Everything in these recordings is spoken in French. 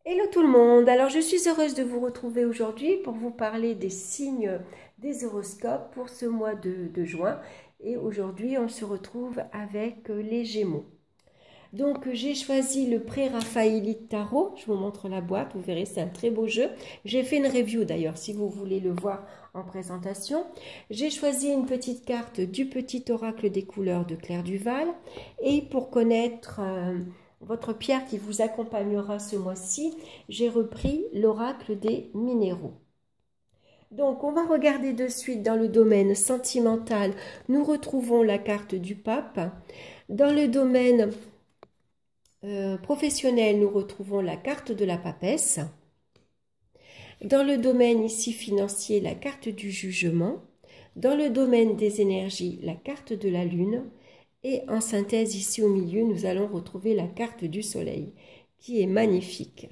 Hello tout le monde, alors je suis heureuse de vous retrouver aujourd'hui pour vous parler des signes des horoscopes pour ce mois de juin et aujourd'hui on se retrouve avec les Gémeaux. Donc j'ai choisi le pré-raphaélite tarot, je vous montre la boîte, vous verrez c'est un très beau jeu. J'ai fait une review d'ailleurs si vous voulez le voir en présentation. J'ai choisi une petite carte du petit oracle des couleurs de Claire Duval et pour connaître votre pierre qui vous accompagnera ce mois-ci, j'ai repris l'oracle des minéraux. Donc, on va regarder de suite dans le domaine sentimental. Nous retrouvons la carte du pape. Dans le domaine professionnel, nous retrouvons la carte de la papesse. Dans le domaine ici financier, la carte du jugement. Dans le domaine des énergies, la carte de la lune. Et en synthèse, ici au milieu, nous allons retrouver la carte du soleil, qui est magnifique.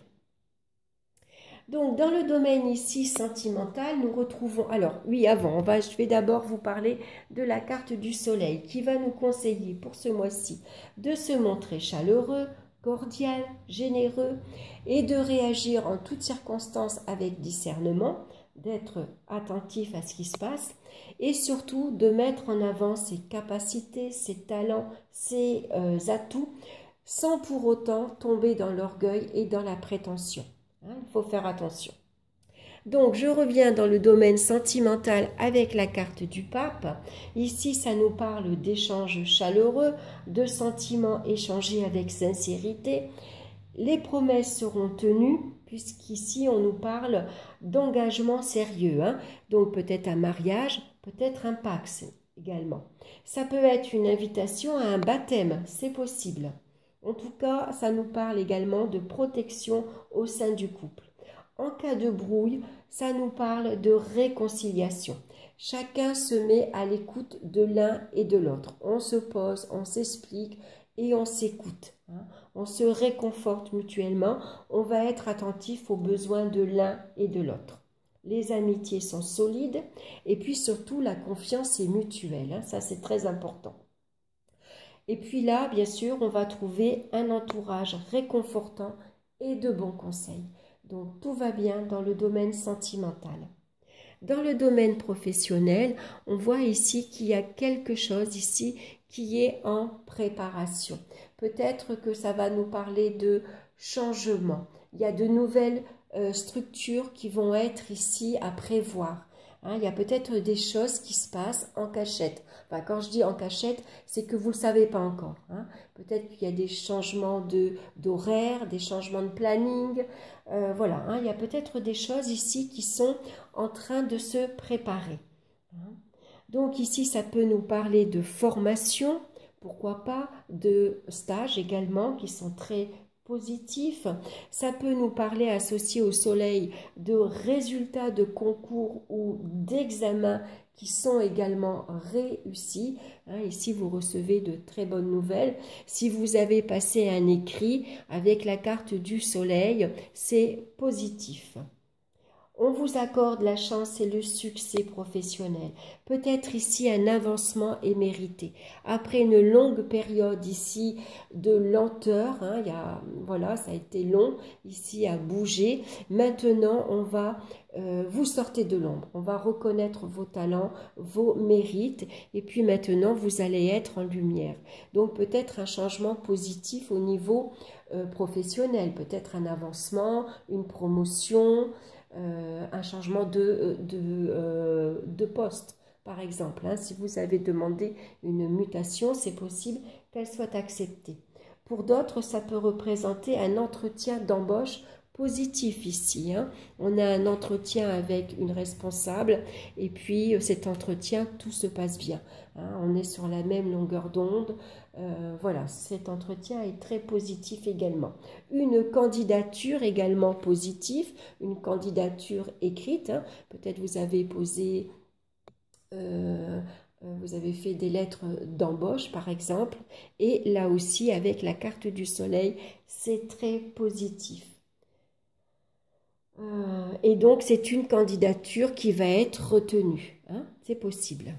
Donc, dans le domaine ici sentimental, nous retrouvons... Alors, oui, avant, je vais d'abord vous parler de la carte du soleil, qui va nous conseiller pour ce mois-ci de se montrer chaleureux, cordial, généreux, et de réagir en toutes circonstances avec discernement, d'être attentif à ce qui se passe, et surtout de mettre en avant ses capacités, ses talents, ses atouts, sans pour autant tomber dans l'orgueil et dans la prétention. Il faut faire attention. Donc, je reviens dans le domaine sentimental avec la carte du pape. Ici, ça nous parle d'échanges chaleureux, de sentiments échangés avec sincérité. Les promesses seront tenues, puisqu'ici, on nous parle d'engagement sérieux. Donc, peut-être un mariage, peut-être un pax également. Ça peut être une invitation à un baptême, c'est possible. En tout cas, ça nous parle également de protection au sein du couple. En cas de brouille, ça nous parle de réconciliation. Chacun se met à l'écoute de l'un et de l'autre. On se pose, on s'explique et on s'écoute. On se réconforte mutuellement. On va être attentif aux besoins de l'un et de l'autre. Les amitiés sont solides et puis surtout la confiance est mutuelle. Ça, c'est très important. Et puis là, bien sûr, on va trouver un entourage réconfortant et de bons conseils. Donc, tout va bien dans le domaine sentimental. Dans le domaine professionnel, on voit ici qu'il y a quelque chose ici qui est en préparation. Peut-être que ça va nous parler de changement. Il y a de nouvelles structures qui vont être ici à prévoir. Il y a peut-être des choses qui se passent en cachette. Enfin, quand je dis en cachette, c'est que vous ne le savez pas encore. Peut-être qu'il y a des changements d'horaire, des changements de planning. Voilà, il y a peut-être des choses ici qui sont en train de se préparer. Donc ici, ça peut nous parler de formation, pourquoi pas, de stages également qui sont très positif, ça peut nous parler associé au soleil de résultats de concours ou d'examens qui sont également réussis. Ici, vous recevez de très bonnes nouvelles. Si vous avez passé un écrit avec la carte du soleil, c'est positif. On vous accorde la chance et le succès professionnel. Peut-être ici un avancement est mérité. Après une longue période ici de lenteur, voilà, ça a été long ici à bouger. Maintenant, on va vous sortir de l'ombre. On va reconnaître vos talents, vos mérites. Et puis maintenant, vous allez être en lumière. Donc peut-être un changement positif au niveau professionnel. Peut-être un avancement, une promotion, un changement de poste, par exemple. Si vous avez demandé une mutation, c'est possible qu'elle soit acceptée. Pour d'autres, ça peut représenter un entretien d'embauche positif ici. On a un entretien avec une responsable et puis cet entretien, tout se passe bien. On est sur la même longueur d'onde. Voilà, cet entretien est très positif également. Une candidature également positive, une candidature écrite. Peut-être vous avez posé... vous avez fait des lettres d'embauche, par exemple, et là aussi, avec la carte du soleil, c'est très positif. Et donc, c'est une candidature qui va être retenue. C'est possible.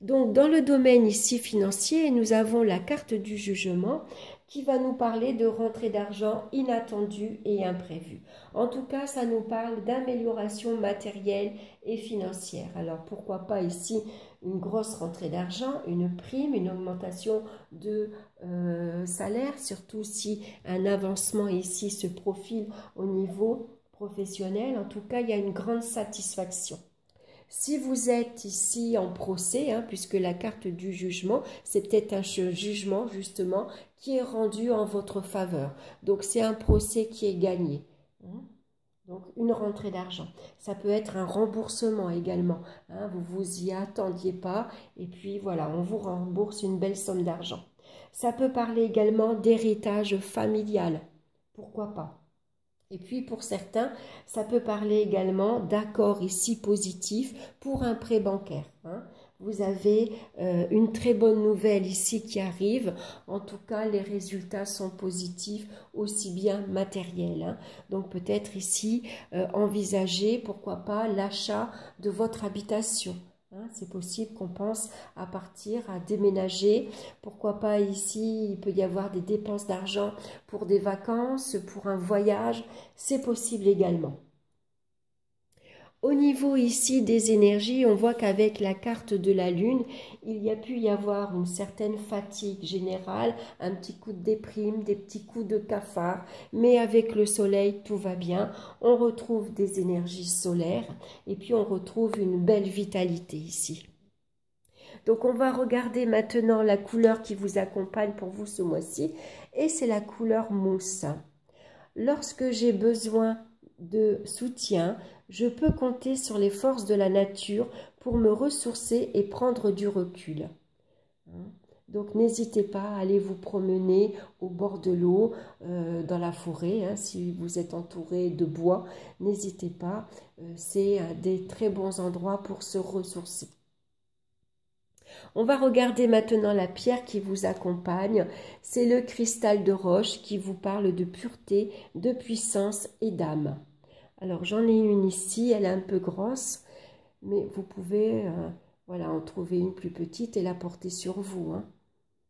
Donc, dans le domaine ici financier, nous avons la carte du jugement qui va nous parler de rentrée d'argent inattendue et imprévue. En tout cas, ça nous parle d'amélioration matérielle et financière. Alors, pourquoi pas ici une grosse rentrée d'argent, une prime, une augmentation de salaire, surtout si un avancement ici se profile au niveau professionnel. En tout cas, il y a une grande satisfaction. Si vous êtes ici en procès, puisque la carte du jugement, c'est peut-être un jugement justement qui est rendu en votre faveur. Donc c'est un procès qui est gagné. Donc une rentrée d'argent. Ça peut être un remboursement également. Vous vous y attendiez pas et puis voilà, on vous rembourse une belle somme d'argent. Ça peut parler également d'héritage familial. Pourquoi pas? Et puis pour certains, ça peut parler également d'accords ici positifs pour un prêt bancaire. Vous avez une très bonne nouvelle ici qui arrive. En tout cas, les résultats sont positifs, aussi bien matériels. Donc peut-être ici, envisager, pourquoi pas, l'achat de votre habitation. C'est possible qu'on pense à partir, à déménager. Pourquoi pas ici, il peut y avoir des dépenses d'argent pour des vacances, pour un voyage. C'est possible également. Au niveau ici des énergies, on voit qu'avec la carte de la Lune, il y a pu y avoir une certaine fatigue générale, un petit coup de déprime, des petits coups de cafard. Mais avec le soleil, tout va bien. On retrouve des énergies solaires et puis on retrouve une belle vitalité ici. Donc on va regarder maintenant la couleur qui vous accompagne pour vous ce mois-ci et c'est la couleur mousse. Lorsque j'ai besoin de soutien, je peux compter sur les forces de la nature pour me ressourcer et prendre du recul. Donc n'hésitez pas à aller vous promener au bord de l'eau, dans la forêt, si vous êtes entouré de bois, n'hésitez pas, c'est des très bons endroits pour se ressourcer. On va regarder maintenant la pierre qui vous accompagne. C'est le cristal de roche qui vous parle de pureté, de puissance et d'âme. Alors j'en ai une ici, elle est un peu grosse, mais vous pouvez voilà, en trouver une plus petite et la porter sur vous,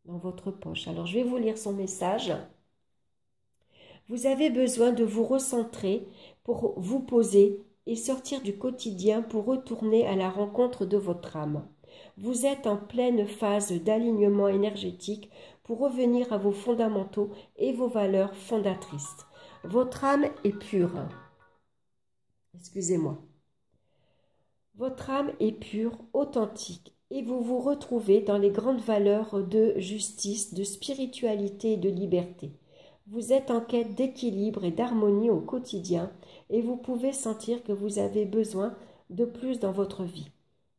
dans votre poche. Alors je vais vous lire son message. Vous avez besoin de vous recentrer pour vous poser et sortir du quotidien pour retourner à la rencontre de votre âme. Vous êtes en pleine phase d'alignement énergétique pour revenir à vos fondamentaux et vos valeurs fondatrices. Votre âme est pure. Excusez-moi. Votre âme est pure, authentique, et vous vous retrouvez dans les grandes valeurs de justice, de spiritualité et de liberté. Vous êtes en quête d'équilibre et d'harmonie au quotidien, et vous pouvez sentir que vous avez besoin de plus dans votre vie.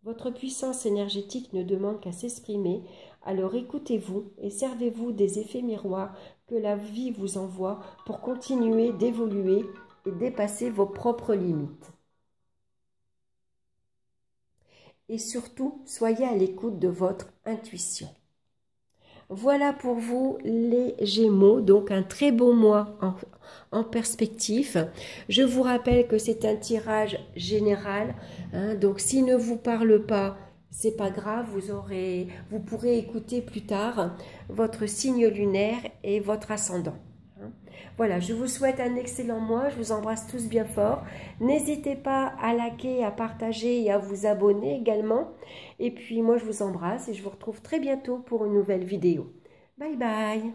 Votre puissance énergétique ne demande qu'à s'exprimer, alors écoutez-vous et servez-vous des effets miroirs que la vie vous envoie pour continuer d'évoluer et dépasser vos propres limites. Et surtout, soyez à l'écoute de votre intuition. Voilà pour vous les Gémeaux, donc un très beau mois en perspective. Je vous rappelle que c'est un tirage général, donc s'il ne vous parle pas, c'est pas grave, vous pourrez écouter plus tard votre signe lunaire et votre ascendant. Voilà, je vous souhaite un excellent mois, je vous embrasse tous bien fort. N'hésitez pas à liker, à partager et à vous abonner également. Et puis moi je vous embrasse et je vous retrouve très bientôt pour une nouvelle vidéo. Bye bye.